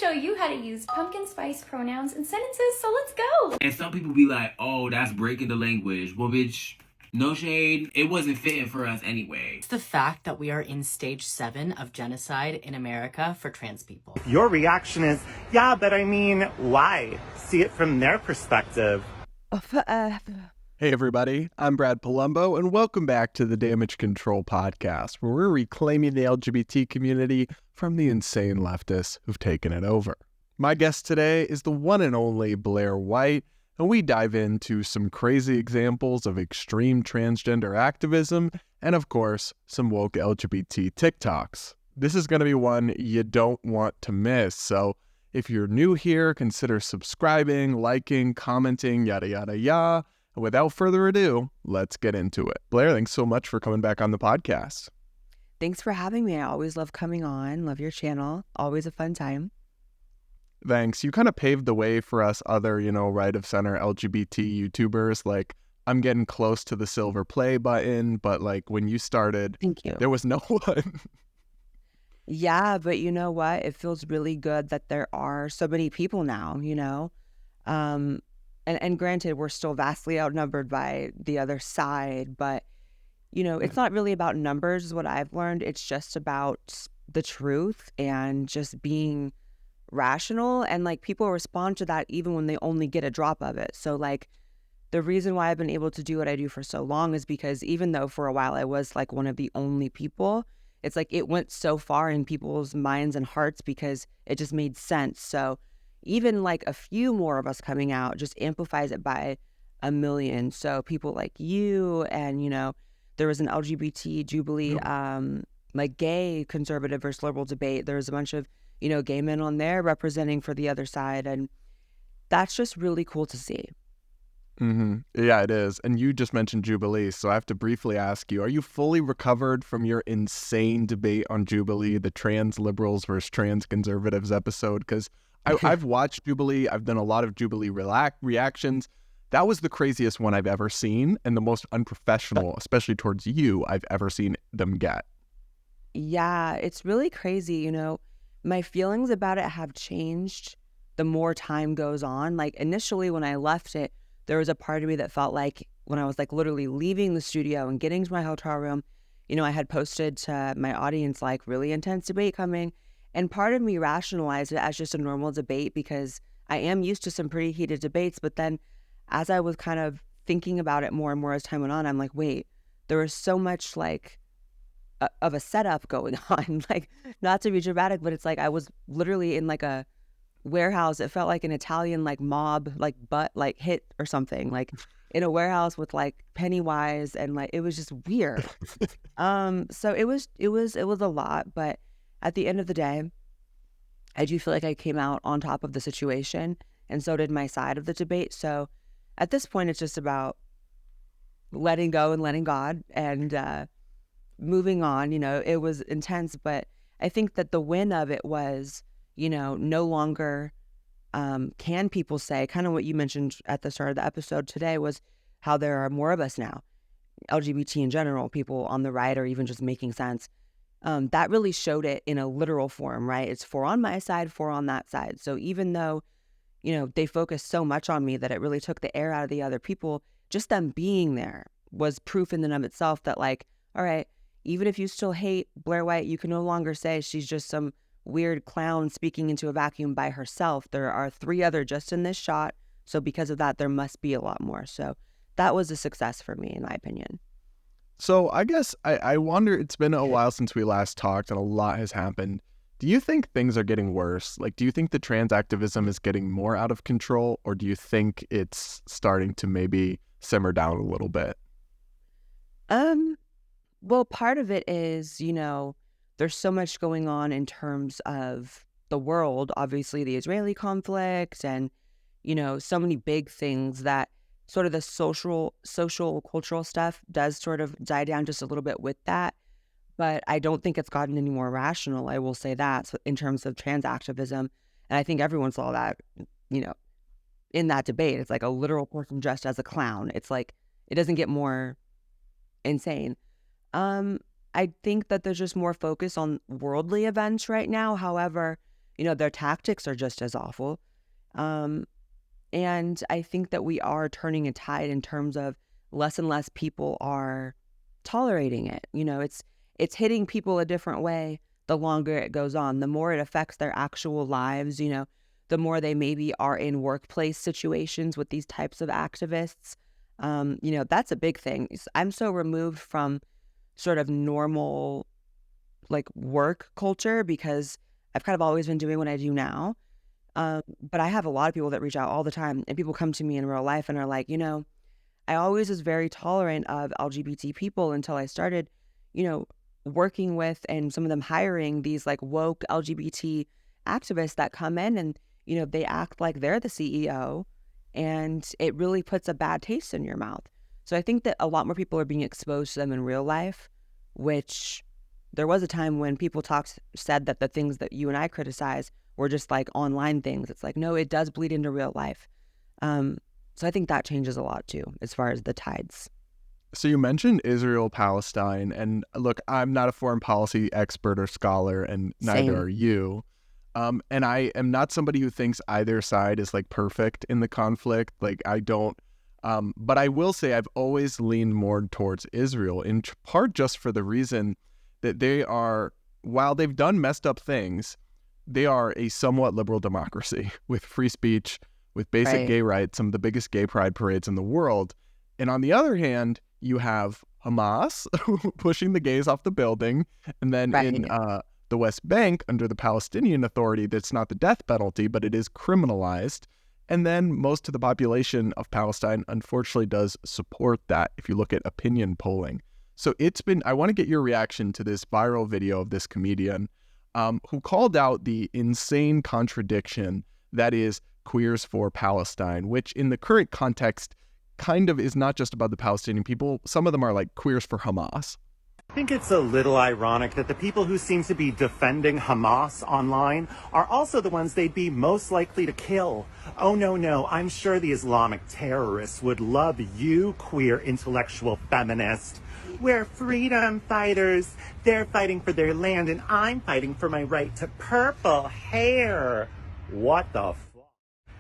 show you how to use pumpkin spice pronouns in sentences, so let's go. And some people be like, oh, that's breaking the language. Well, bitch, no shade. It wasn't fitting for us anyway. It's the fact that we are in stage 7 of genocide in America for trans people. Your reaction is, yeah, but I mean, why? See it from their perspective. Hey everybody, I'm Brad Polumbo, and welcome back to the Damage Control Podcast, where we're reclaiming the LGBT community from the insane leftists who've taken it over. My guest today is the one and only Blaire White, and we dive into some crazy examples of extreme transgender activism, and of course, some woke LGBT TikToks. This is going to be one you don't want to miss, so if you're new here, consider subscribing, liking, commenting, yada yada yada. Without further ado, let's get into it. Blaire, thanks so much for coming back on the podcast. Thanks for having me. I always love coming on. Love your channel. Always a fun time. Thanks. You kind of paved the way for us other, right of center LGBT YouTubers. Like, I'm getting close to the silver play button, but like when you started, Thank you. There was no one. Yeah, but you know what? It feels really good that there are so many people now, And granted, we're still vastly outnumbered by the other side, but, it's not really about numbers is what I've learned. It's just about the truth and just being rational. And, people respond to that even when they only get a drop of it. So, the reason why I've been able to do what I do for so long is because even though for a while I was, one of the only people, it's it went so far in people's minds and hearts because it just made sense. So even a few more of us coming out just amplifies it by a million. So people like you and, there was an LGBT Jubilee, gay conservative versus liberal debate. There was a bunch of, gay men on there representing for the other side. And that's just really cool to see. Mm-hmm. Yeah, it is. And you just mentioned Jubilee, so I have to briefly ask you, are you fully recovered from your insane debate on Jubilee, the trans liberals versus trans conservatives episode? Because I've watched Jubilee. I've done a lot of Jubilee reactions. That was the craziest one I've ever seen and the most unprofessional, especially towards you, I've ever seen them get. Yeah, it's really crazy. My feelings about it have changed the more time goes on. Initially when I left it, there was a part of me that felt like when I was literally leaving the studio and getting to my hotel room, I had posted to my audience really intense debate coming. And part of me rationalized it as just a normal debate because I am used to some pretty heated debates. But then as I was kind of thinking about it more and more as time went on, I'm like, wait, there was so much of a setup going on. Not to be dramatic, but it's I was literally in a warehouse. It felt like an Italian mob butt hit or something, in a warehouse with Pennywise, and it was just weird. So it was a lot, but at the end of the day, I do feel like I came out on top of the situation, and so did my side of the debate. So at this point, it's just about letting go and letting God and moving on. It was intense, but I think that the win of it was, no longer can people say, kind of what you mentioned at the start of the episode today was how there are more of us now, LGBT in general, people on the right or even just making sense. That really showed it in a literal form, right? It's 4 on my side, 4 on that side. So even though, they focused so much on me that it really took the air out of the other people, just them being there was proof in and of itself that all right, even if you still hate Blaire White, you can no longer say she's just some weird clown speaking into a vacuum by herself. There are 3 other just in this shot. So because of that, there must be a lot more. So that was a success for me, in my opinion. So I guess I wonder, it's been a while since we last talked and a lot has happened. Do you think things are getting worse? Do you think the trans activism is getting more out of control, or do you think it's starting to maybe simmer down a little bit? Well, part of it is, there's so much going on in terms of the world, obviously the Israeli conflict and, so many big things that sort of the social, cultural stuff does sort of die down just a little bit with that. But I don't think it's gotten any more rational. I will say that in terms of trans activism. And I think everyone saw that, in that debate. It's a literal person dressed as a clown. It's it doesn't get more insane. I think that there's just more focus on worldly events right now. However, their tactics are just as awful. And I think that we are turning a tide in terms of less and less people are tolerating it. It's hitting people a different way the longer it goes on. The more it affects their actual lives, the more they maybe are in workplace situations with these types of activists. That's a big thing. I'm so removed from sort of normal work culture because I've kind of always been doing what I do now. But I have a lot of people that reach out all the time, and people come to me in real life and are like, I always was very tolerant of LGBT people until I started, working with and some of them hiring these woke LGBT activists that come in and, they act like they're the CEO, and it really puts a bad taste in your mouth. So I think that a lot more people are being exposed to them in real life, which there was a time when people said that the things that you and I criticize were just online things. It's no, it does bleed into real life. So I think that changes a lot too, as far as the tides. So you mentioned Israel, Palestine, and look, I'm not a foreign policy expert or scholar, and neither Same. are you. And I am not somebody who thinks either side is perfect in the conflict. I don't. But I will say I've always leaned more towards Israel, in part just for the reason that they are, while they've done messed up things, they are a somewhat liberal democracy with free speech, with basic gay rights, some of the biggest gay pride parades in the world. And on the other hand, you have Hamas pushing the gays off the building. And then in the West Bank, under the Palestinian Authority, that's not the death penalty, but it is criminalized. And then most of the population of Palestine, unfortunately, does support that if you look at opinion polling. So I want to get your reaction to this viral video of this comedian who called out the insane contradiction that is Queers for Palestine, which in the current context kind of is not just about the Palestinian people. Some of them are Queers for Hamas. I think it's a little ironic that the people who seem to be defending Hamas online are also the ones they'd be most likely to kill. Oh, no, I'm sure the Islamic terrorists would love you, queer intellectual feminist. We're freedom fighters. They're fighting for their land, and I'm fighting for my right to purple hair. What the fuck?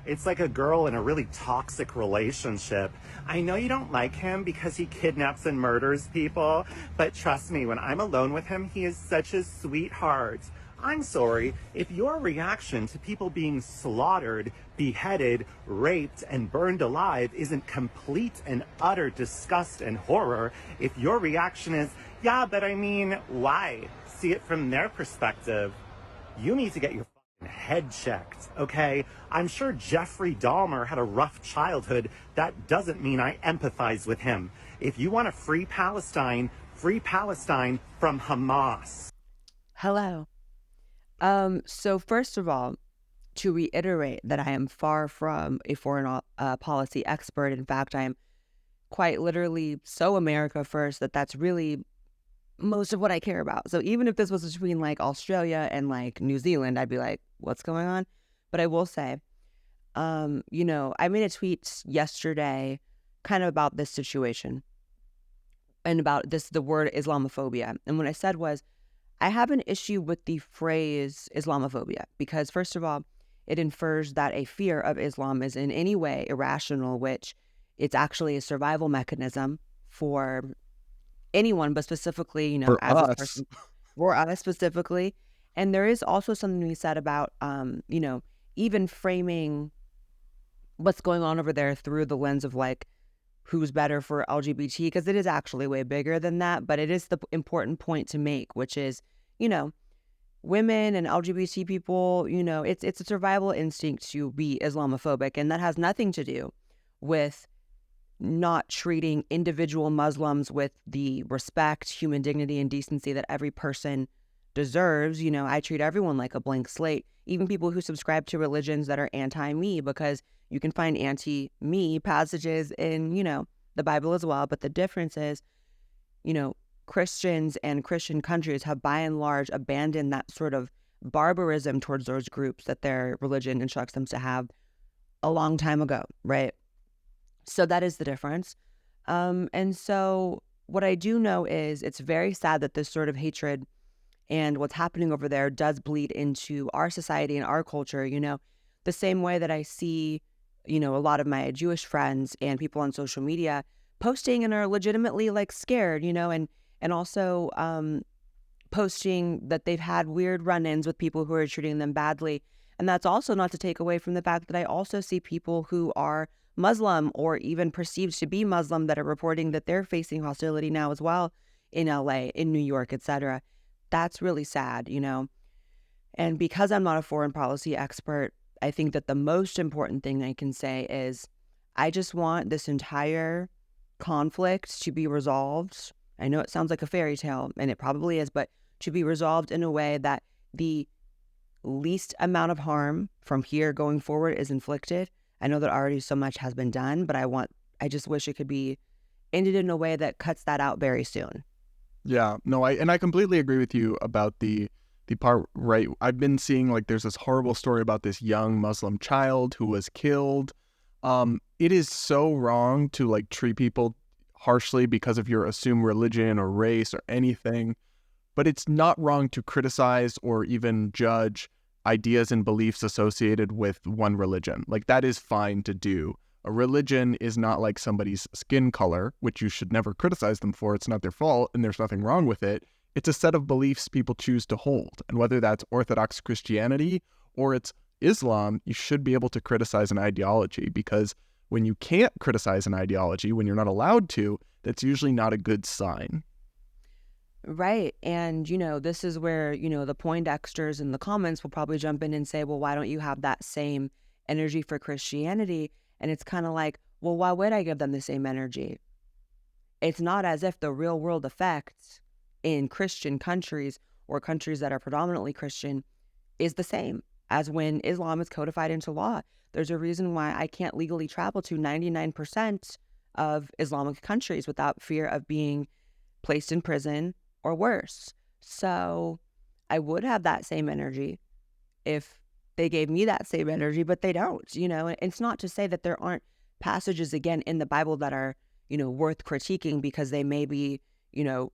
It's like a girl in a really toxic relationship. I know you don't like him because he kidnaps and murders people, but trust me, when I'm alone with him, he is such a sweetheart. I'm sorry, if your reaction to people being slaughtered, beheaded, raped, and burned alive isn't complete and utter disgust and horror, if your reaction is, yeah, but I mean, why? See it from their perspective. You need to get your head checked, okay? I'm sure Jeffrey Dahmer had a rough childhood. That doesn't mean I empathize with him. If you want to free Palestine from Hamas. Hello. So first of all, to reiterate that I am far from a foreign policy expert. In fact, I am quite literally so America first that's really most of what I care about. So even if this was between Australia and New Zealand, I'd be like, what's going on? But I will say, I made a tweet yesterday kind of about this situation and about the word Islamophobia. And what I said was, I have an issue with the phrase Islamophobia because, first of all, it infers that a fear of Islam is in any way irrational, which it's actually a survival mechanism for anyone, but specifically, for as us. a person, for us specifically. And there is also something to be said about, even framing what's going on over there through the lens of who's better for LGBT, because it is actually way bigger than that. But it is the important point to make, which is, women and LGBT people, it's a survival instinct to be Islamophobic. And that has nothing to do with not treating individual Muslims with the respect, human dignity, and decency that every person deserves. I treat everyone like a blank slate, even people who subscribe to religions that are anti-me, because you can find anti-me passages in, the Bible as well. But the difference is, Christians and Christian countries have by and large abandoned that sort of barbarism towards those groups that their religion instructs them to have a long time ago, right? So that is the difference. And so what I do know is it's very sad that this sort of hatred and what's happening over there does bleed into our society and our culture, the same way that I see, a lot of my Jewish friends and people on social media posting and are legitimately like scared, and also posting that they've had weird run-ins with people who are treating them badly. And that's also not to take away from the fact that I also see people who are Muslim or even perceived to be Muslim that are reporting that they're facing hostility now as well in LA, in New York, etc. That's really sad, And because I'm not a foreign policy expert, I think that the most important thing I can say is I just want this entire conflict to be resolved. I know it sounds like a fairy tale, and it probably is, but to be resolved in a way that the least amount of harm from here going forward is inflicted. I know that already so much has been done, but I just wish it could be ended in a way that cuts that out very soon. Yeah, no, I completely agree with you about the part, right? I've been seeing like there's this horrible story about this young Muslim child who was killed. It is so wrong to like treat people harshly because of your assumed religion or race or anything, but it's not wrong to criticize or even judge ideas and beliefs associated with one religion. Like that is fine to do. A religion is not like somebody's skin color, which you should never criticize them for. It's not their fault and there's nothing wrong with it. It's a set of beliefs people choose to hold. And whether that's Orthodox Christianity or it's Islam, you should be able to criticize an ideology, because when you can't criticize an ideology, when you're not allowed to, that's usually not a good sign. Right. And, this is where, the Poindexters in the comments will probably jump in and say, well, why don't you have that same energy for Christianity? And it's kind of like, well, why would I give them the same energy? It's not as if the real world effects in Christian countries or countries that are predominantly Christian is the same as when Islam is codified into law. There's a reason why I can't legally travel to 99% of Islamic countries without fear of being placed in prison or worse. So I would have that same energy if they gave me that same energy, but they don't, And it's not to say that there aren't passages, again, in the Bible that are, worth critiquing because they may be,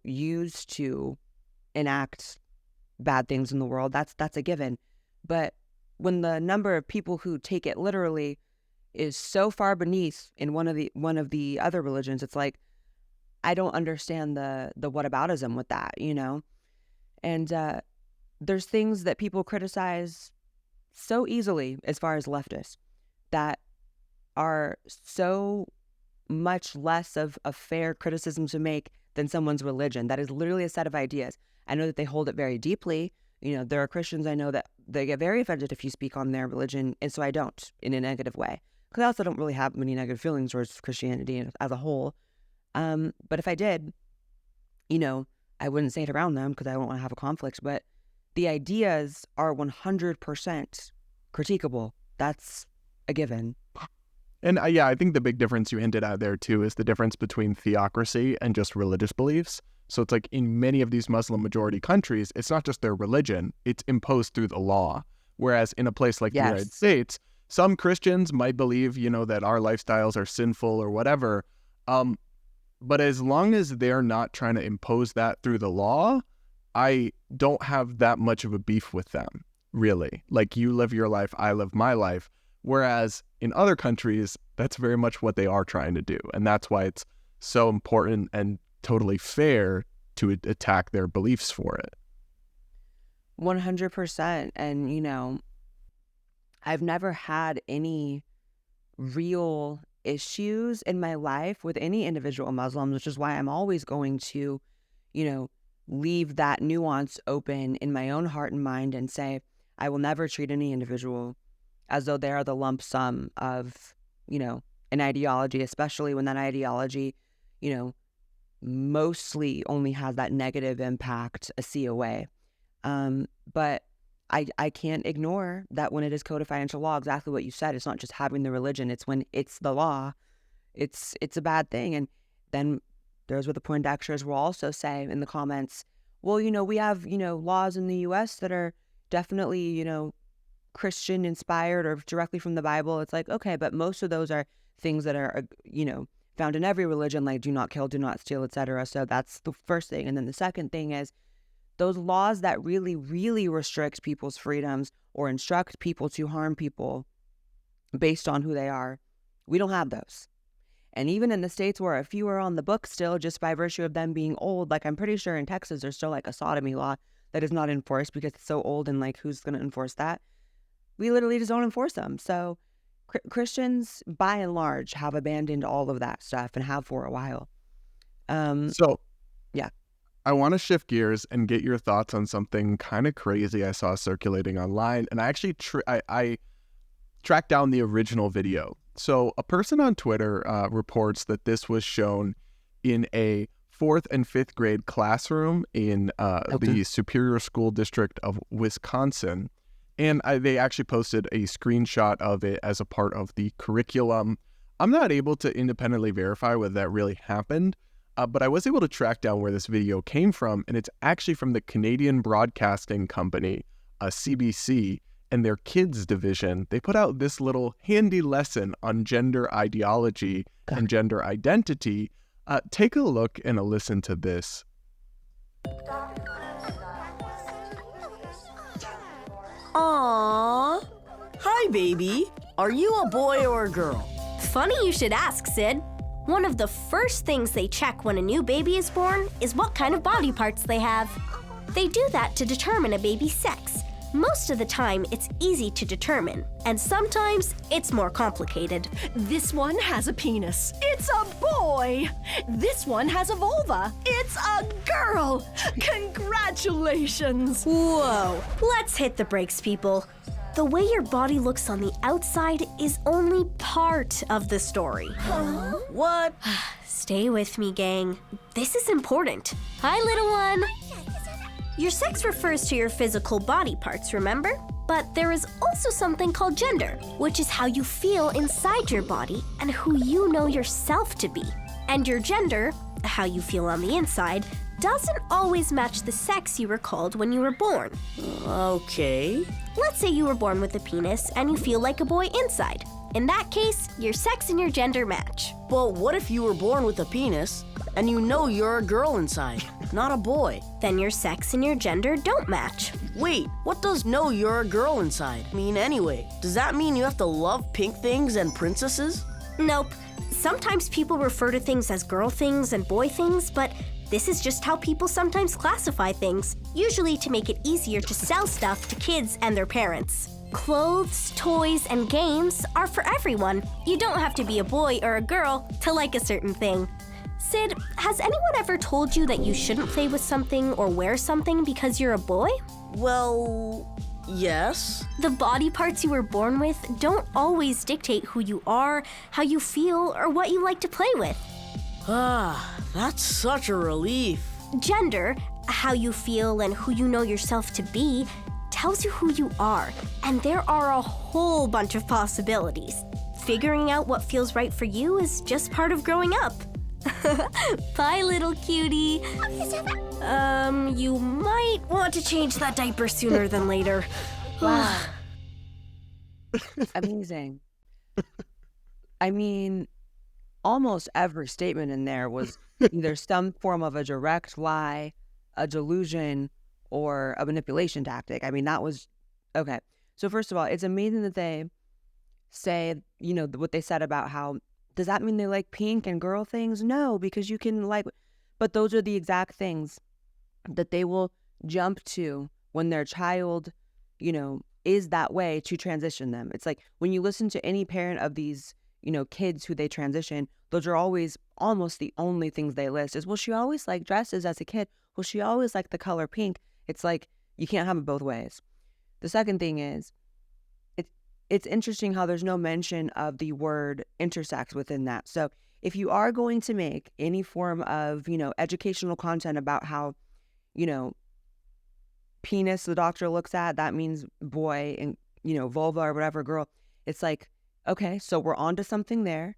used to enact bad things in the world. That's a given. But when the number of people who take it literally is so far beneath in one of the other religions, it's like, I don't understand the whataboutism with that, And there's things that people criticize so easily as far as leftists that are so much less of a fair criticism to make than someone's religion. That is literally a set of ideas. I know that they hold it very deeply. There are Christians I know that they get very offended if you speak on their religion, and so I don't in a negative way, because I also don't really have many negative feelings towards Christianity as a whole. But if I did, I wouldn't say it around them because I don't want to have a conflict, but the ideas are 100% critiquable. That's a given. And I think the big difference you hinted at there too is the difference between theocracy and just religious beliefs. So it's like in many of these Muslim majority countries, it's not just their religion, it's imposed through the law. Whereas in a place like the United States, some Christians might believe, that our lifestyles are sinful or whatever. But as long as they're not trying to impose that through the law, I don't have that much of a beef with them, really. Like, you live your life, I live my life. Whereas in other countries, that's very much what they are trying to do. And that's why it's so important and totally fair to attack their beliefs for it. 100%. And, I've never had any real issues in my life with any individual Muslims, which is why I'm always going to, leave that nuance open in my own heart and mind and say, I will never treat any individual as though they are the lump sum of, an ideology, especially when that ideology, mostly only has that negative impact a sea away. But I can't ignore that when it is codified into law, exactly what you said, it's not just having the religion, it's when it's the law, it's a bad thing. And then there's what the Poindexters will also say in the comments, well, we have, laws in the U.S. that are definitely, Christian inspired or directly from the Bible. It's like, okay, but most of those are things that are, found in every religion, like do not kill, do not steal, etc. So that's the first thing. And then the second thing is those laws that really, really restrict people's freedoms or instruct people to harm people based on who they are, we don't have those. And even in the states where a few are on the book still, just by virtue of them being old, like I'm pretty sure in Texas, there's still like a sodomy law that is not enforced because it's so old, and like, who's going to enforce that? We literally just don't enforce them. So Christians, by and large, have abandoned all of that stuff and have for a while. So, yeah. I want to shift gears and get your thoughts on something kind of crazy I saw circulating online. And I actually I tracked down the original video. So a person on Twitter reports that this was shown in a 4th and 5th grade classroom in the Superior School District of Wisconsin. And they actually posted a screenshot of it as a part of the curriculum. I'm not able to independently verify whether that really happened, but I was able to track down where this video came from, and it's actually from the Canadian Broadcasting Company, CBC, and their kids division. They put out this little handy lesson on gender ideology and gender identity. Take a look and a listen to this. Aww. Hi, baby. Are you a boy or a girl? Funny you should ask, Sid. One of the first things they check when a new baby is born is what kind of body parts they have. They do that to determine a baby's sex. Most of the time, it's easy to determine, and sometimes it's more complicated. This one has a penis. It's a boy. This one has a vulva. It's a girl. Congratulations. Whoa, let's hit the brakes, people. The way your body looks on the outside is only part of the story. What? Stay with me, gang. This is important. Hi, little one. Your sex refers to your physical body parts, remember? But there is also something called gender, which is how you feel inside your body and who you know yourself to be. And your gender, how you feel on the inside, doesn't always match the sex you were called when you were born. Okay. Let's say you were born with a penis and you feel like a boy inside. In that case, your sex and your gender match. But what if you were born with a penis and you know you're a girl inside, not a boy? Then your sex and your gender don't match. Wait, what does know you're a girl inside mean anyway? Does that mean you have to love pink things and princesses? Nope. Sometimes people refer to things as girl things and boy things, but this is just how people sometimes classify things, usually to make it easier to sell stuff to kids and their parents. Clothes, toys, and games are for everyone. You don't have to be a boy or a girl to like a certain thing. Sid, has anyone ever told you that you shouldn't play with something or wear something because you're a boy? Well, yes. The body parts you were born with don't always dictate who you are, how you feel, or what you like to play with. Ah, that's such a relief. Gender, how you feel and who you know yourself to be, tells you who you are, and there are a whole bunch of possibilities. Figuring out what feels right for you is just part of growing up. Bye, little cutie. You might want to change that diaper sooner than later. Wow. Amazing. I mean, almost every statement in there was either some form of a direct lie, a delusion, or a manipulation tactic. I mean, that was okay. So first of all, it's amazing that they say, you know, what they said about how, does that mean they like pink and girl things? No, because you can like, but those are the exact things that they will jump to when their child, you know, is that way to transition them. It's like when you listen to any parent of these, you know, kids who they transition, those are always almost the only things they list is, well, she always liked dresses as a kid. Well, she always liked the color pink. It's like, you can't have it both ways. The second thing is, it's interesting how there's no mention of the word intersex within that. So if you are going to make any form of, you know, educational content about how, you know, penis the doctor looks at, that means boy, and, you know, vulva or whatever, girl, it's like, okay, so we're onto something there.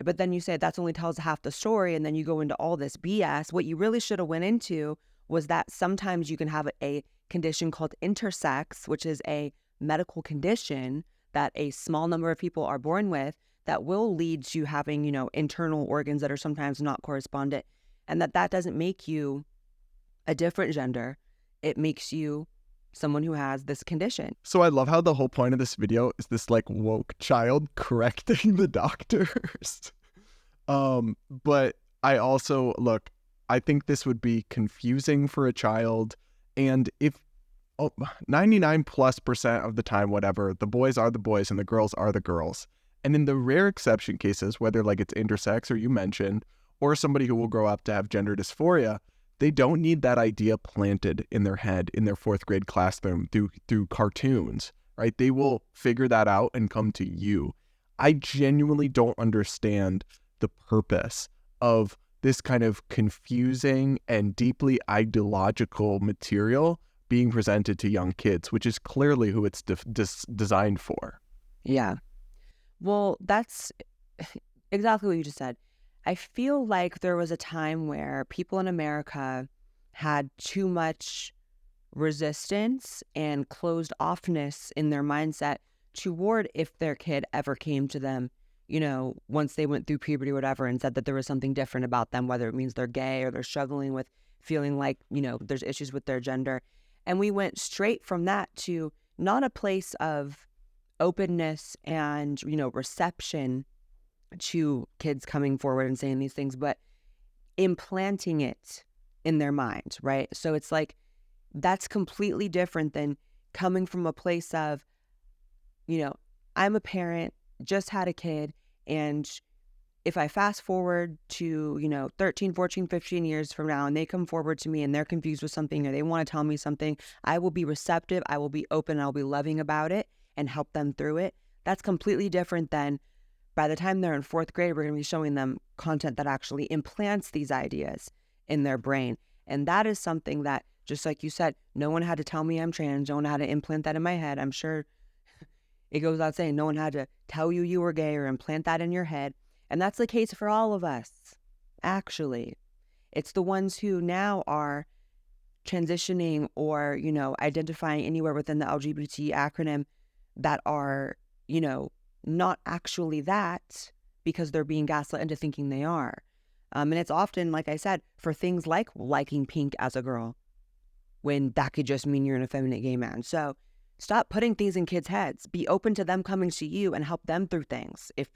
But then you say that's only tells half the story, and then you go into all this BS. What you really should have went into was that sometimes you can have a condition called intersex, which is a medical condition that a small number of people are born with that will lead to having, you know, internal organs that are sometimes not correspondent, and that doesn't make you a different gender. it makes you someone who has this condition. So I love how the whole point of this video is this like woke child correcting the doctors. But I also, look, I think this would be confusing for a child. And if 99+% of the time, whatever, the boys are the boys and the girls are the girls. And in the rare exception cases, whether like it's intersex or you mentioned, or somebody who will grow up to have gender dysphoria, they don't need that idea planted in their head in their 4th grade classroom through cartoons, right? They will figure that out and come to you. I genuinely don't understand the purpose of this kind of confusing and deeply ideological material being presented to young kids, which is clearly who it's designed for. Yeah. Well, that's exactly what you just said. I feel like there was a time where people in America had too much resistance and closed offness in their mindset toward if their kid ever came to them, you know, once they went through puberty or whatever, and said that there was something different about them, whether it means they're gay or they're struggling with feeling like, you know, there's issues with their gender. And we went straight from that to not a place of openness and, you know, reception to kids coming forward and saying these things, but implanting it in their mind, right? So it's like, that's completely different than coming from a place of, you know, I'm a parent, just had a kid, and if I fast forward to, you know, 13, 14, 15 years from now, and they come forward to me and they're confused with something or they want to tell me something, I will be receptive, I will be open, I'll be loving about it and help them through it. That's completely different than by the time they're in 4th grade, we're going to be showing them content that actually implants these ideas in their brain. And that is something that, just like you said, no one had to tell me I'm trans, no one had to implant that in my head. I'm sure it goes without saying, no one had to tell you were gay or implant that in your head. And that's the case for all of us, actually. It's the ones who now are transitioning or, you know, identifying anywhere within the LGBT acronym that are, you know, not actually that because they're being gaslit into thinking they are. And it's often, like I said, for things like liking pink as a girl, when that could just mean you're an effeminate gay man. So stop putting things in kids' heads. Be open to them coming to you and help them through things if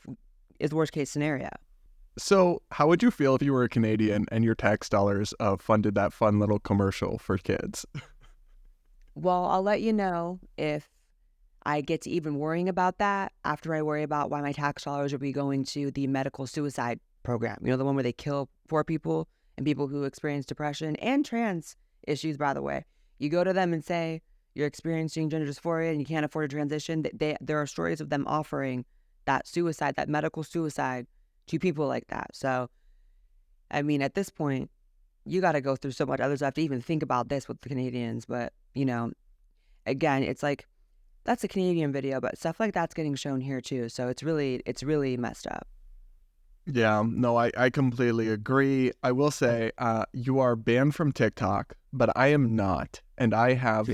is worst case scenario. So how would you feel if you were a Canadian and your tax dollars funded that fun little commercial for kids? Well, I'll let you know if I get to even worrying about that after I worry about why my tax dollars will be going to the medical suicide program. You know, the one where they kill poor people and people who experience depression and trans issues, by the way. You go to them and say you're experiencing gender dysphoria and you can't afford a transition. There are stories of them offering that suicide, that medical suicide, to people like that. So, I mean, at this point, you got to go through so much other stuff to even think about this with the Canadians. But, you know, again, it's like, that's a Canadian video, but stuff like that's getting shown here too. So it's really messed up. Yeah, no, I completely agree. I will say you are banned from TikTok, but I am not. And I have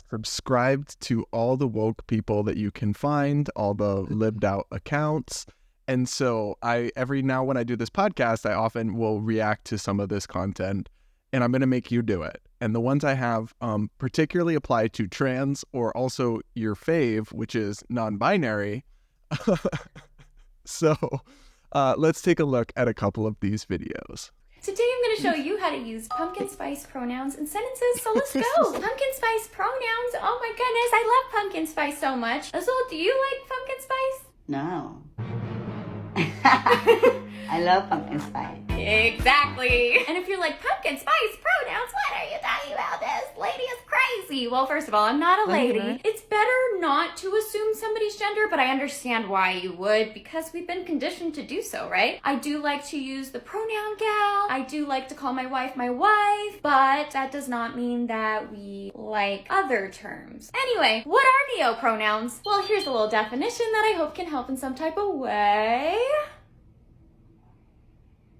subscribed to all the woke people that you can find, all the lived out accounts. And so every now when I do this podcast, I often will react to some of this content, and I'm going to make you do it. And the ones I have particularly apply to trans or also your fave, which is non-binary. So let's take a look at a couple of these videos. Today I'm going to show you how to use pumpkin spice pronouns in sentences, so let's go! Pumpkin spice pronouns, oh my goodness, I love pumpkin spice so much. Azul, do you like pumpkin spice? No. I love pumpkin spice. Exactly. And if you're like, pumpkin spice pronouns, what are you talking about? This lady is crazy. Well, first of all, I'm not a lady. It's better not to assume somebody's gender, but I understand why you would, because we've been conditioned to do so, right? I do like to use the pronoun gal. I do like to call my wife, but that does not mean that we like other terms. Anyway, what are neopronouns? Well, here's a little definition that I hope can help in some type of way.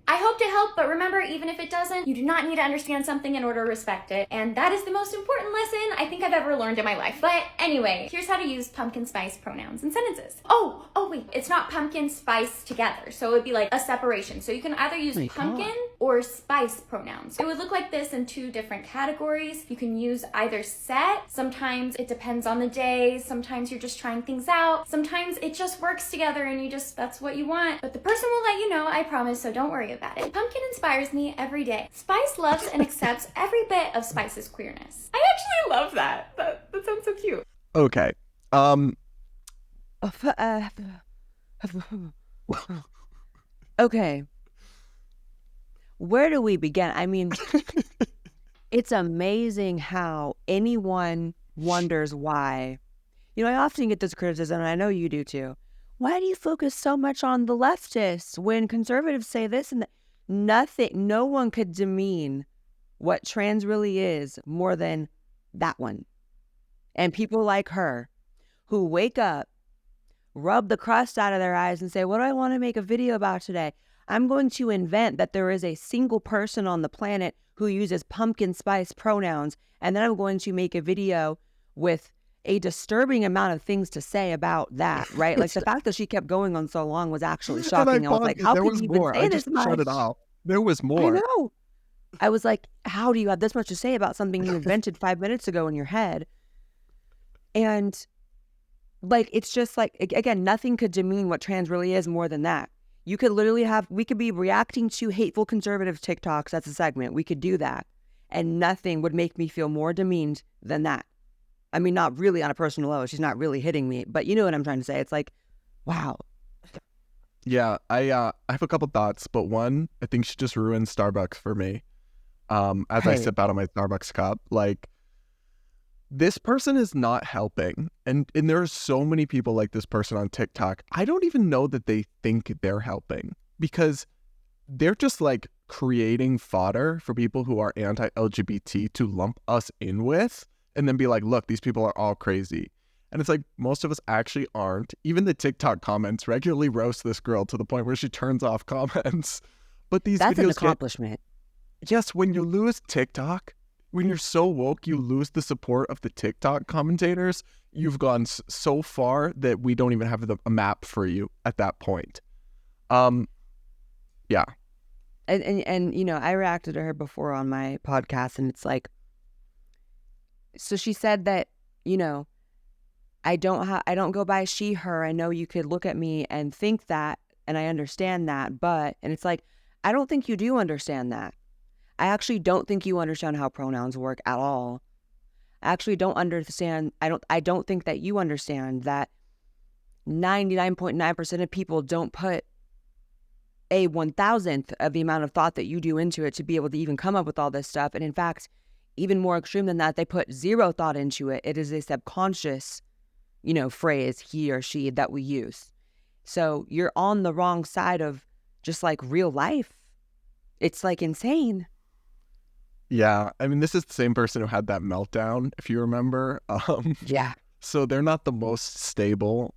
I I hope to help, but remember, even if it doesn't, you do not need to understand something in order to respect it. And that is the most important lesson I think I've ever learned in my life. But anyway, here's how to use pumpkin spice pronouns in sentences. Oh wait, it's not pumpkin spice together. So it would be like a separation. So you can either use pumpkin or spice pronouns. It would look like this in two different categories. You can use either set. Sometimes it depends on the day. Sometimes you're just trying things out. Sometimes it just works together and that's what you want. But the person will let you know, I promise, so don't worry about it. Pumpkin inspires me every day. Spice loves and accepts every bit of Spice's queerness. I actually love that. That sounds so cute. Okay. Okay. Where do we begin? I mean, it's amazing how anyone wonders why. You know, I often get this criticism, and I know you do too. Why do you focus so much on the leftists when conservatives say this and that? Nothing, no one could demean what trans really is more than that one. And people like her who wake up, rub the crust out of their eyes and say, what do I want to make a video about today? I'm going to invent that there is a single person on the planet who uses pumpkin spice pronouns, and then I'm going to make a video with a disturbing amount of things to say about that, right? Like the fact that she kept going on so long was actually shocking. I was like, how can you even say this much? Shut it off. There was more. I know. I was like, how do you have this much to say about something you invented 5 minutes ago in your head? And like, it's just like, again, nothing could demean what trans really is more than that. You could literally we could be reacting to hateful conservative TikToks. That's a segment. We could do that. And nothing would make me feel more demeaned than that. I mean, not really on a personal level. She's not really hitting me, but you know what I'm trying to say. It's like, wow. Yeah, I have a couple thoughts, but one, I think she just ruined Starbucks for me. As I sip out of my Starbucks cup, like, this person is not helping. And there are so many people like this person on TikTok. I don't even know that they think they're helping, because they're just like creating fodder for people who are anti-LGBT to lump us in with and then be like, look, these people are all crazy. And it's like, most of us actually aren't. Even the TikTok comments regularly roast this girl to the point where she turns off comments. But these That's videos an accomplishment. Yes, when you lose TikTok, when you're so woke, you lose the support of the TikTok commentators. You've gone so far that we don't even have a map for you at that point. Yeah. And you know, I reacted to her before on my podcast, and it's like, so she said that, you know, I don't go by she, her. I know you could look at me and think that, and I understand that, but, and it's like, I don't think you do understand that. I actually don't think you understand how pronouns work at all. I actually don't understand. I don't think that you understand that 99.9% of people don't put a 1,000th of the amount of thought that you do into it to be able to even come up with all this stuff. And in fact, even more extreme than that, they put zero thought into it. It is a subconscious, you know, phrase, he or she, that we use. So you're on the wrong side of just like real life. It's like insane. Yeah, I mean, this is the same person who had that meltdown, if you remember. Yeah. So they're not the most stable,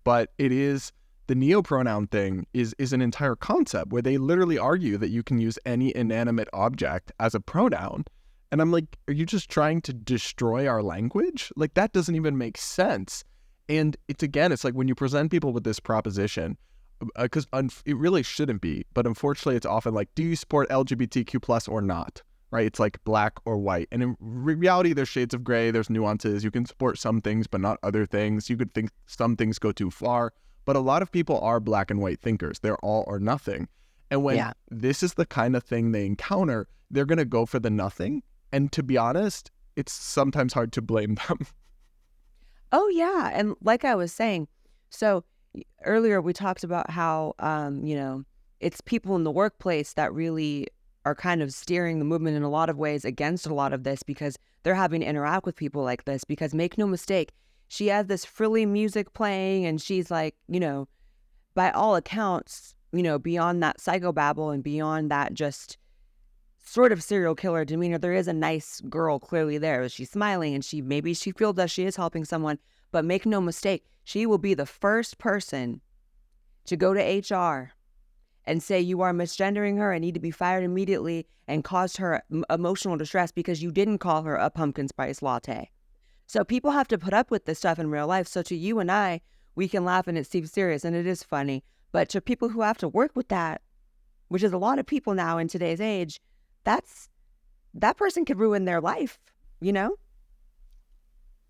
but it is, the neopronoun thing is an entire concept where they literally argue that you can use any inanimate object as a pronoun. And I'm like, are you just trying to destroy our language? Like, that doesn't even make sense. And it's like when you present people with this proposition, because it really shouldn't be, but unfortunately it's often like, do you support LGBTQ plus or not? Right? It's like black or white. And in reality, there's shades of gray, there's nuances. You can support some things, but not other things. You could think some things go too far. But a lot of people are black and white thinkers. They're all or nothing. And when this is the kind of thing they encounter, they're going to go for the nothing. And to be honest, it's sometimes hard to blame them. Oh, yeah. And like I was saying, so earlier we talked about how, you know, it's people in the workplace that really are kind of steering the movement in a lot of ways against a lot of this, because they're having to interact with people like this. Because make no mistake, she has this frilly music playing and she's like, you know, by all accounts, you know, beyond that psychobabble and beyond that just sort of serial killer demeanor, there is a nice girl clearly there. She's smiling and maybe she feels that she is helping someone. But make no mistake, she will be the first person to go to HR and say you are misgendering her and need to be fired immediately and caused her emotional distress because you didn't call her a pumpkin spice latte. So people have to put up with this stuff in real life. So to you and I, we can laugh and it seems serious and it is funny. But to people who have to work with that, which is a lot of people now in today's age, that person could ruin their life, you know?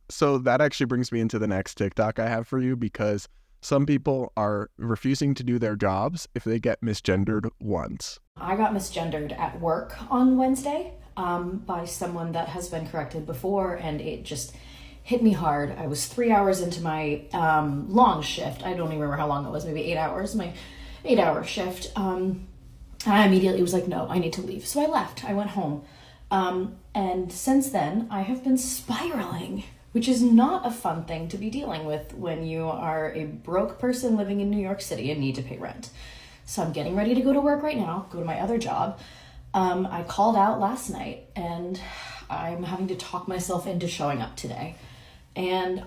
So that actually brings me into the next TikTok I have for you, because some people are refusing to do their jobs if they get misgendered once. I got misgendered at work on Wednesday by someone that has been corrected before, and it just hit me hard. I was 3 hours into my long shift. I don't even remember how long it was, maybe 8 hours, my 8-hour shift. And I immediately was like, no, I need to leave. So I left. I went home. And since then, I have been spiraling, which is not a fun thing to be dealing with when you are a broke person living in New York City and need to pay rent. So I'm getting ready to go to work right now, go to my other job. I called out last night and I'm having to talk myself into showing up today. And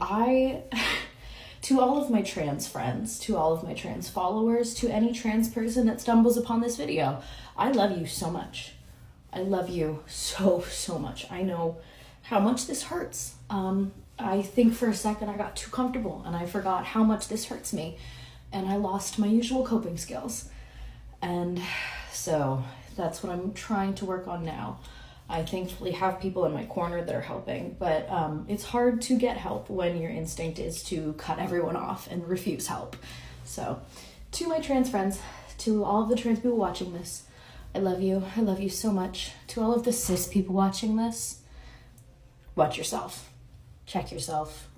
to all of my trans friends, to all of my trans followers, to any trans person that stumbles upon this video, I love you so much. I love you so, so much. I know how much this hurts. I think for a second I got too comfortable and I forgot how much this hurts me and I lost my usual coping skills. And so that's what I'm trying to work on now. I thankfully have people in my corner that are helping, but it's hard to get help when your instinct is to cut everyone off and refuse help. So to my trans friends, to all of the trans people watching this, I love you. I love you so much. To all of the cis people watching this, watch yourself. Check yourself.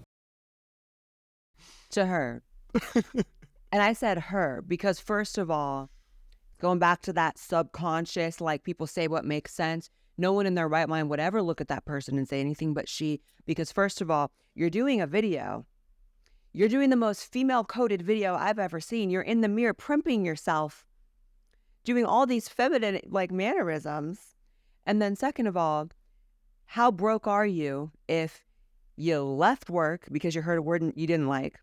To her. And I said her because, first of all, going back to that subconscious, like people say what makes sense, no one in their right mind would ever look at that person and say anything but she, because first of all, you're doing a video. You're doing the most female-coded video I've ever seen. You're in the mirror primping yourself, doing all these feminine like mannerisms. And then second of all, how broke are you if you left work because you heard a word you didn't like,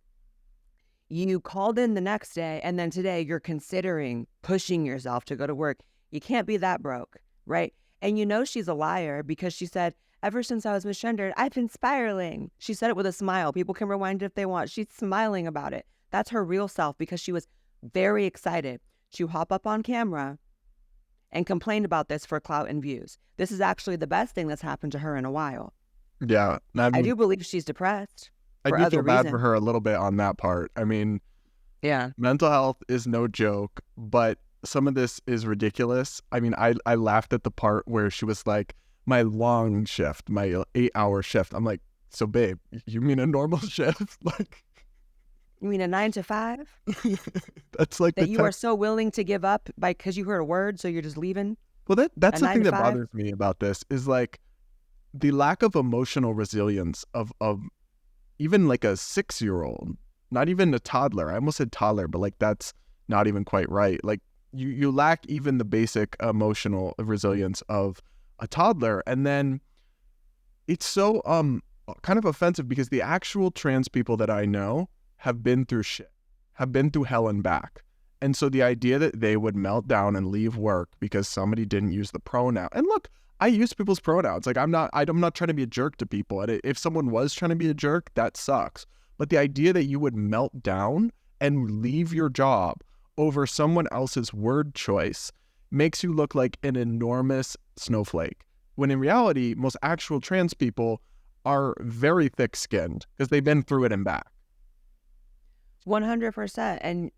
you called in the next day, and then today you're considering pushing yourself to go to work? You can't be that broke, right? And you know she's a liar because she said, ever since I was misgendered, I've been spiraling. She said it with a smile. People can rewind it if they want. She's smiling about it. That's her real self because she was very excited to hop up on camera and complain about this for clout and views. This is actually the best thing that's happened to her in a while. Yeah. I do believe she's depressed. I do feel bad for her a little bit on that part. I mean, yeah, mental health is no joke, but some of this is ridiculous. I mean, I laughed at the part where she was like, my long shift, my 8-hour shift. I'm like, so babe, you mean a normal shift? Like, you mean a 9 to 5? That's like that you are so willing to give up because you heard a word, so you're just leaving? Well, that's the thing that bothers me about this is like the lack of emotional resilience of even like a 6-year-old, not even a toddler. I almost said toddler, but like that's not even quite right. Like you lack even the basic emotional resilience of a toddler. And then it's so kind of offensive because the actual trans people that I know have been through shit, have been through hell and back. And so the idea that they would melt down and leave work because somebody didn't use the pronoun. And look, I use people's pronouns. Like I'm not trying to be a jerk to people. And if someone was trying to be a jerk, that sucks. But the idea that you would melt down and leave your job over someone else's word choice makes you look like an enormous snowflake. When in reality, most actual trans people are very thick-skinned because they've been through it and back. 100%. And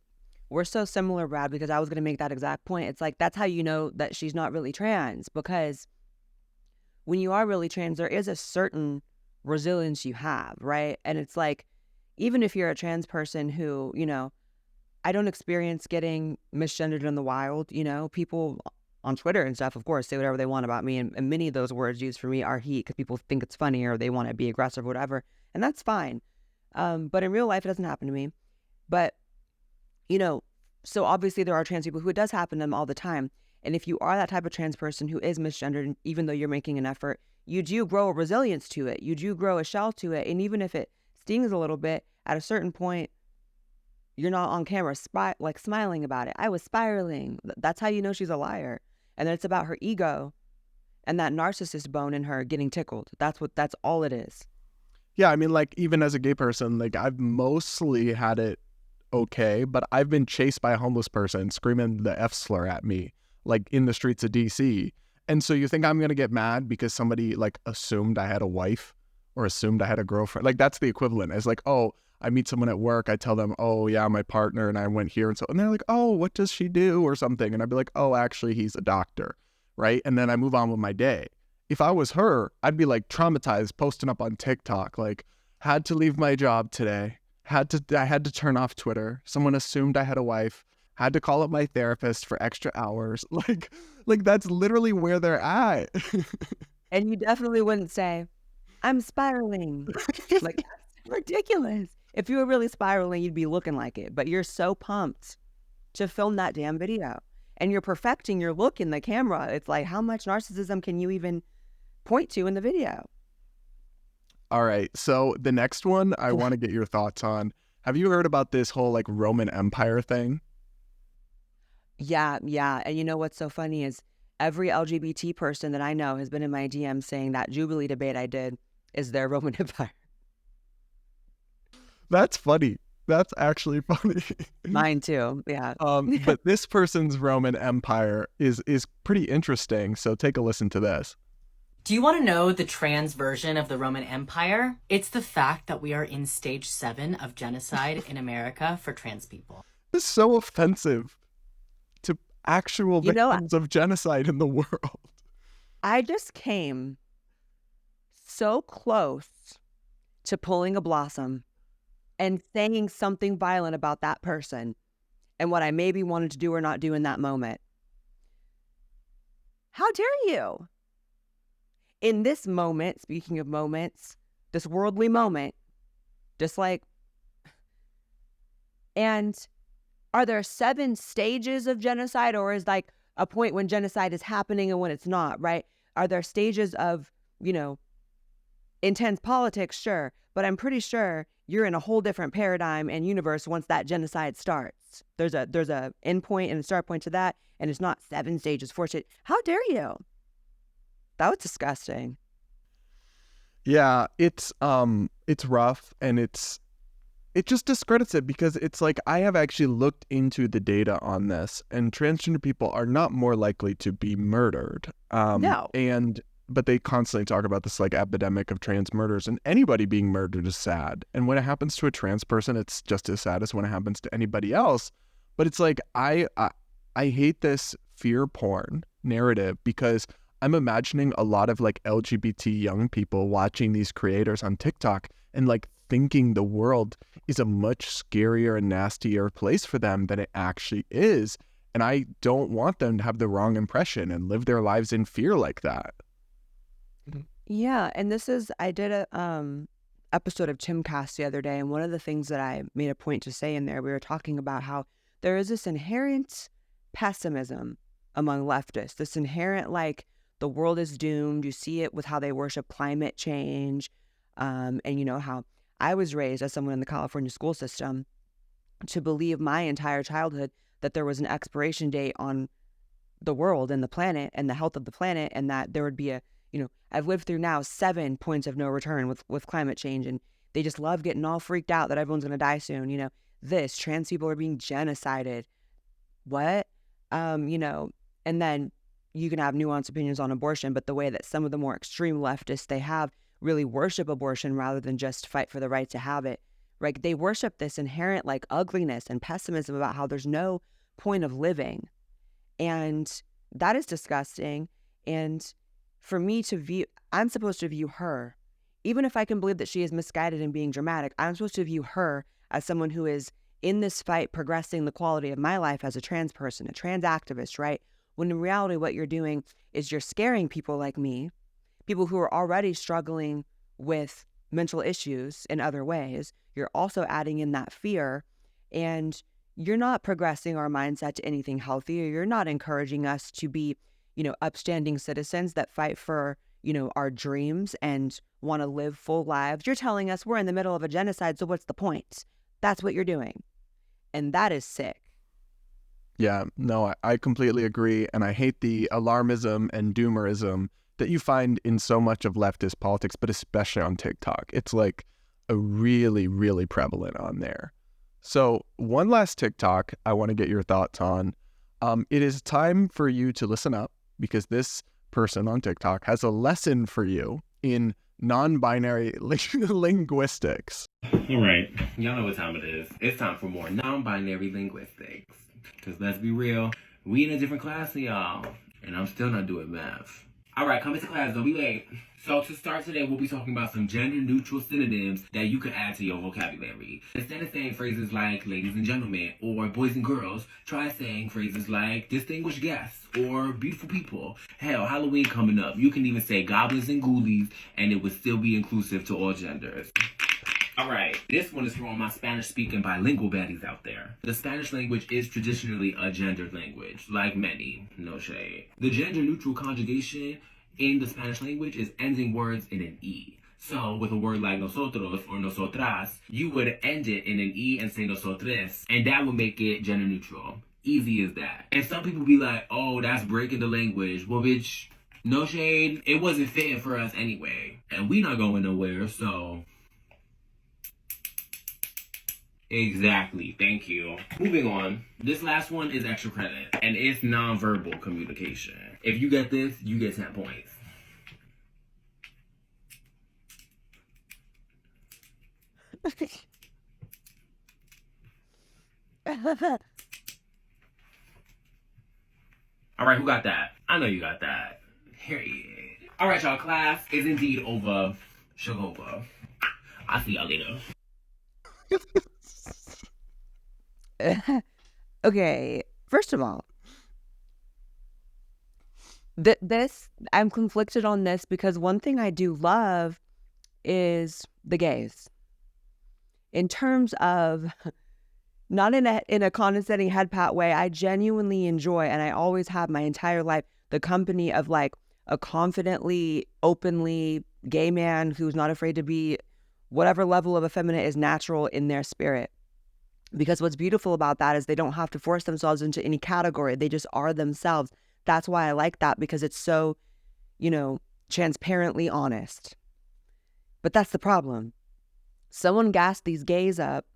we're so similar, Brad, because I was going to make that exact point. It's like, that's how you know that she's not really trans, because when you are really trans, there is a certain resilience you have, right? And it's like, even if you're a trans person who, you know, I don't experience getting misgendered in the wild, you know, people on Twitter and stuff, of course, say whatever they want about me. And many of those words used for me are he, because people think it's funny or they want to be aggressive or whatever. And that's fine. But in real life, it doesn't happen to me. But, you know, so obviously there are trans people who it does happen to them all the time. And if you are that type of trans person who is misgendered, even though you're making an effort, you do grow a resilience to it. You do grow a shell to it. And even if it stings a little bit, at a certain point, you're not on camera smiling about it. I was spiraling. That's how you know she's a liar. And then it's about her ego and that narcissist bone in her getting tickled. That's all it is. Yeah, I mean, like, even as a gay person, like, I've mostly had it okay, but I've been chased by a homeless person screaming the F slur at me, like, in the streets of DC. And so you think I'm going to get mad because somebody, like, assumed I had a wife or assumed I had a girlfriend? Like, that's the equivalent. It's like, oh, I meet someone at work, I tell them, oh, yeah, my partner and I went here. And they're like, oh, what does she do or something? And I'd be like, oh, actually, he's a doctor, right? And then I move on with my day. If I was her, I'd be like traumatized, posting up on TikTok, like, had to leave my job today. I had to turn off Twitter. Someone assumed I had a wife. Had to call up my therapist for extra hours. Like that's literally where they're at. And you definitely wouldn't say, I'm spiraling. Like, that's ridiculous. If you were really spiraling, you'd be looking like it. But you're so pumped to film that damn video. And you're perfecting your look in the camera. It's like, how much narcissism can you even point to in the video? All right. So the next one I want to get your thoughts on. Have you heard about this whole like Roman Empire thing? Yeah. And you know what's so funny is every LGBT person that I know has been in my DM saying that Jubilee debate I did is their Roman Empire. That's funny. That's actually funny. Mine too. Yeah. But this person's Roman Empire is pretty interesting. So take a listen to this. Do you want to know the trans version of the Roman Empire? It's the fact that we are in stage 7 of genocide in America for trans people. It's so offensive to actual victims of genocide in the world. I just came so close to pulling a Blossom and saying something violent about that person and what I maybe wanted to do or not do in that moment. How dare you? In this moment, speaking of moments, this worldly moment, just like, and are there 7 stages of genocide, or is like a point when genocide is happening and when it's not, right? Are there stages of, intense politics? Sure. But I'm pretty sure you're in a whole different paradigm and universe once that genocide starts. There's a end point and a start point to that, and it's not 7 stages, 4 stages. How dare you? That was disgusting. Yeah, it's rough, and it just discredits it because it's like I have actually looked into the data on this, and transgender people are not more likely to be murdered. No. But they constantly talk about this like epidemic of trans murders, and anybody being murdered is sad. And when it happens to a trans person, it's just as sad as when it happens to anybody else. But it's like I hate this fear porn narrative because I'm imagining a lot of like LGBT young people watching these creators on TikTok and like thinking the world is a much scarier and nastier place for them than it actually is. And I don't want them to have the wrong impression and live their lives in fear like that. Yeah, and I did a episode of Timcast the other day, and one of the things that I made a point to say in there, we were talking about how there is this inherent pessimism among leftists, this inherent like the world is doomed. You see it with how they worship climate change, and how I was raised as someone in the California school system to believe my entire childhood that there was an expiration date on the world and the planet and the health of the planet, and that there would be I've lived through now 7 points of no return with climate change, and they just love getting all freaked out that everyone's going to die soon. Trans people are being genocided. What? And then you can have nuanced opinions on abortion, but the way that some of the more extreme leftists, they have really worship abortion rather than just fight for the right to have it. Right? They worship this inherent like ugliness and pessimism about how there's no point of living. And that is disgusting. And for me to view, I'm supposed to view her, even if I can believe that she is misguided and being dramatic, I'm supposed to view her as someone who is in this fight progressing the quality of my life as a trans person, a trans activist, right? When in reality, what you're doing is you're scaring people like me, people who are already struggling with mental issues in other ways. You're also adding in that fear, and you're not progressing our mindset to anything healthier. You're not encouraging us to be upstanding citizens that fight for, our dreams and want to live full lives. You're telling us we're in the middle of a genocide, so what's the point? That's what you're doing. And that is sick. Yeah, no, I completely agree. And I hate the alarmism and doomerism that you find in so much of leftist politics, but especially on TikTok. It's like a really, really prevalent on there. So one last TikTok I want to get your thoughts on. It is time for you to listen up because this person on TikTok has a lesson for you in non-binary linguistics. All right, y'all know what time it is. It's time for more non-binary linguistics. Because let's be real, we in a different class than y'all, and I'm still not doing math. All right, come into class, don't be late. So to start today, we'll be talking about some gender-neutral synonyms that you can add to your vocabulary. Instead of saying phrases like ladies and gentlemen or boys and girls, try saying phrases like distinguished guests or beautiful people. Hell, Halloween coming up. You can even say goblins and ghoulies, and it would still be inclusive to all genders. All right, this one is for all my Spanish-speaking bilingual baddies out there. The Spanish language is traditionally a gendered language, like many, no shade. The gender-neutral conjugation in the Spanish language is ending words in an E. So, with a word like nosotros or nosotras, you would end it in an E and say nosotres, and that would make it gender-neutral. Easy as that. And some people be like, oh, that's breaking the language. Well, bitch, no shade, it wasn't fitting for us anyway. And we not going nowhere, so... Exactly, thank you. Moving on, this last one is extra credit, and it's nonverbal communication. If you get this, you get 10 points. All right, who got that? I know you got that. Period. All right, y'all, class is indeed over. Shagova. I'll see y'all later. Okay, first of all, I'm conflicted on this because one thing I do love is the gays. In terms of, not in a condescending head pat way, I genuinely enjoy, and I always have my entire life, the company of like a confidently, openly gay man who's not afraid to be whatever level of effeminate is natural in their spirit. Because what's beautiful about that is they don't have to force themselves into any category. They just are themselves. That's why I like that, because it's so, transparently honest. But that's the problem. Someone gassed these gays up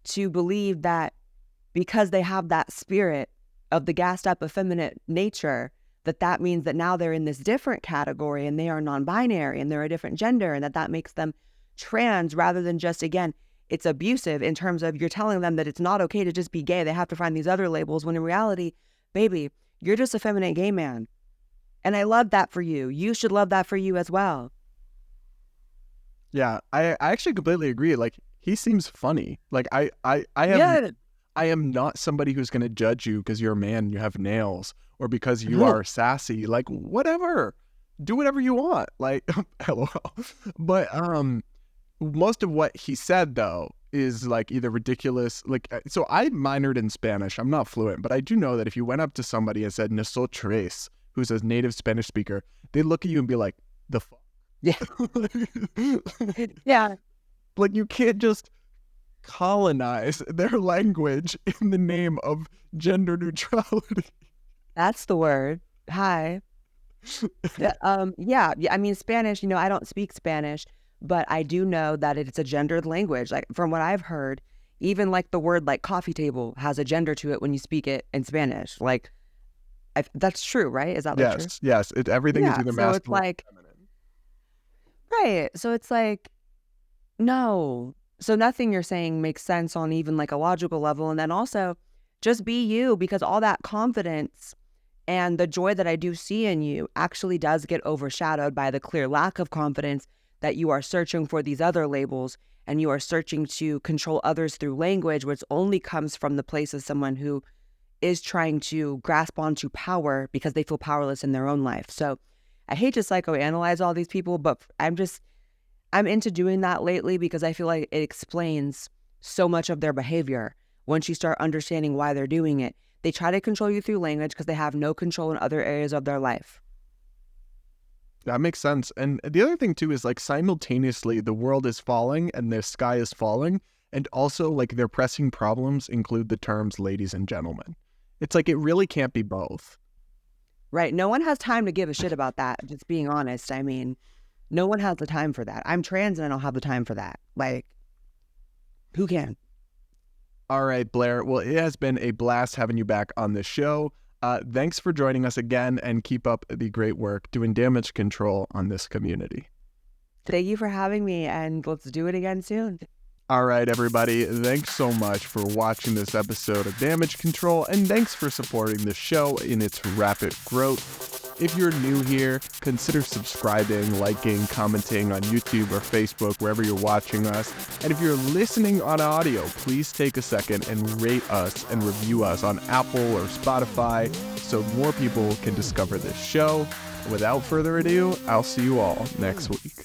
to believe that because they have that spirit of the gassed up effeminate nature, that means that now they're in this different category and they are non-binary and they're a different gender, and that makes them trans, rather than just, again, it's abusive in terms of you're telling them that it's not okay to just be gay. They have to find these other labels, when in reality, baby, you're just a feminine gay man. And I love that for you. You should love that for you as well. Yeah, I actually completely agree. Like, he seems funny. Like, I am not somebody who's going to judge you because you're a man and you have nails, or because you are sassy. Like, whatever. Do whatever you want. Like, LOL. But, most of what he said, though, is like either ridiculous. Like, so I minored in Spanish. I'm not fluent, but I do know that if you went up to somebody and said "nosotros," who's a native Spanish speaker, they'd look at you and be like, "The fuck?" Yeah. Yeah. Like, you can't just colonize their language in the name of gender neutrality. That's the word. Hi. Yeah. I mean, Spanish, I don't speak Spanish, but I do know that it's a gendered language. Like, from what I've heard, even like the word like coffee table has a gender to it when you speak it in Spanish. Like, that's true, right? Is that like true? Yes. Everything is either masculine so it's like, or feminine. Right. So it's like, no. So nothing you're saying makes sense on even like a logical level. And then also just be you, because all that confidence and the joy that I do see in you actually does get overshadowed by the clear lack of confidence that you are searching for these other labels, and you are searching to control others through language, which only comes from the place of someone who is trying to grasp onto power because they feel powerless in their own life. So I hate to psychoanalyze all these people, but I'm into doing that lately because I feel like it explains so much of their behavior. Once you start understanding why they're doing it, they try to control you through language because they have no control in other areas of their life. That makes sense. And the other thing too is, like, simultaneously the world is falling and the sky is falling, And also, like, their pressing problems include the terms ladies and gentlemen. It's like, it really can't be both. Right. No one has time to give a shit about that. Just being honest. I mean, no one has the time for that. I'm trans and I don't have the time for that. Like, who can? All right, Blaire. Well, it has been a blast having you back on the show. Thanks for joining us again, and keep up the great work doing damage control on this community. Thank you for having me, and let's do it again soon. All right, everybody. Thanks so much for watching this episode of Damage Control, and thanks for supporting the show in its rapid growth. If you're new here, consider subscribing, liking, commenting on YouTube or Facebook, wherever you're watching us. And if you're listening on audio, please take a second and rate us and review us on Apple or Spotify so more people can discover this show. Without further ado, I'll see you all next week.